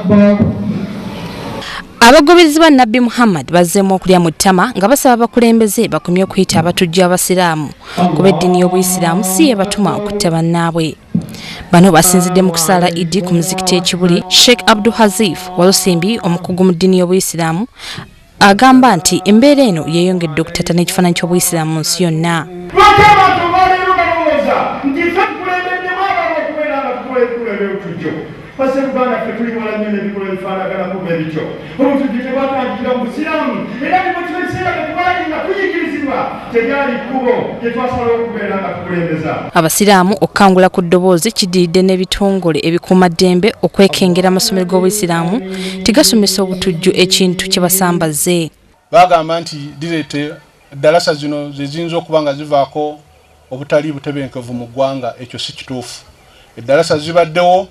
Akbar. Abagoberezi ba Nabbi Muhammad bazzeemu okulya mu ttama nga basaba abakulembeze bakomye okuyita abatujju abasiraamu kuba eddiini y'Obuyisiraamu si yebatuma okutta bannaabwe. Bano basinzidde mu kusaala Idi ku muzikiti ekibuli. Sheikh Abdul Hazif Walusimbi omukugu mu ddiini y'Obuyisiraamu agamba nti embeera eno yeeyongedde okutatana ekifaananyi ky'Obuyisiraamu mu nsi yonna. Pasebana fetuli wala nyene bikolo bifana kana kubebito. Omuntu gitebakajira mu Busiramu era ni mutwesera katwali na kuyikirizibwa teyali kubo yetwasala okubeera nga tukulembeza. Abasiraamu okangula ku ddoboozi kididde n'ebitongole ebikuuma ddembe okwekengera amasomero g'Obuyisiraamu tigasomesa obutujju ekintu kye basambaze. Bagamba nti direte dalasa zino ziyinza okuba nga zivaako obutali butebenkevu mu ggwanga, ekyo si kituufu. Eddalasa zibaddewo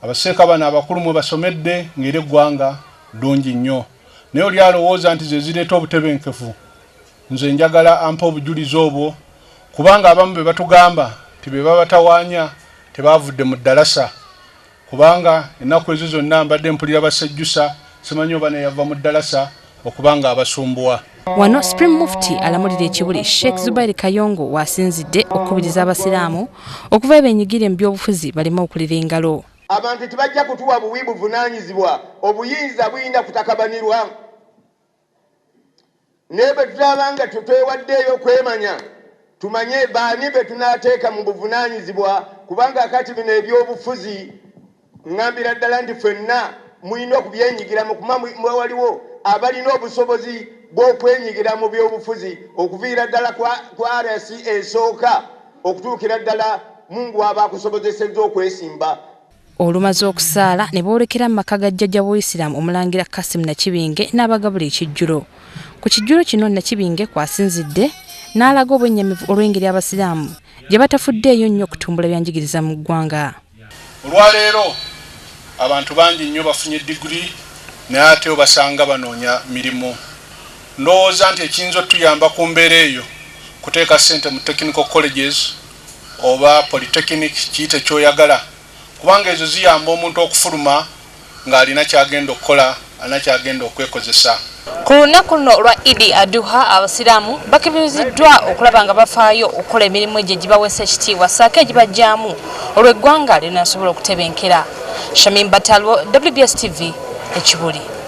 abaseeka bano abakulu mwe basomedde ng'era eggwanga ddungi nnyo, naye oli alowooza nti ze zireeta obutebenkevu. Nze njagala ampa obujulizi obwo, kubanga abamu be batugamba ti be babatawaanya tebaavudde mu ddalasa, kubanga ennaku ezo zonna mbadde mpulira basejjusa simanyi oba ne yava mu ddalasa okubanga abasumbuwa. Wano Supreme Mufti alamulira ekibuli Sheikh Zubair Kayongo wasinzidde okukubiriza abasiraamu okuva ebenyigira mu byobufuzi baleme okulira engalo. Abantu tibajja kutuwa buwi buvunaanyizibwa, obuyinza buyinza kutakabanirwa. Nebe tulabanga tutwewaddeyo okwemanya tumanye baani be tunaateeka mu buvunaanyizibwa, kubanga akati bino ebyobufuzi ngambira ddala nti ffenna mulina okubyenyigiramu kuba waliwo abalina obusobozi bw'okwenyigira mu byobufuzi okuviira ddala kwa RC esooka okutuukira ddala Mungu aba akusobozesezza okwesimba. Olumaze okusaala ne boolekera mu maka ga jjajja w'Obuyisiraamu Omulangira Kasim Nakibinge n'abagabula ekijjulo. Ku kijjulo kino Nakibinge kwasinzidde n'alaga obwennyamivu olw'engeri abasiraamu gye batafuddeeyo nnyo okutumbula byanjigiriza mu ggwanga. Olwaleero abantu bangi nnyo bafunye diguli naye ate obasanga banoonya mirimu. Ndowooza nti ekiyinza otuyamba ku mbeera eyo kuteeka ssente mu technical colleges oba polytechnic kiyite kyoyagala, kubanga ezo ziyamba omuntu okufuluma ng'alina kyagenda okukola, alina kyagenda okwekozesa. Ku lunaku luno lwa Idi Aduha abasiraamu bakibiriziddwa okulaba nga bafaayo okukola emirimu egyo egibaweesa ekitiibwa ssaako egibajjaamu olw'eggwanga linasobola okutebenkera. Shamim Batalwo, WBS TV, Ekibuli.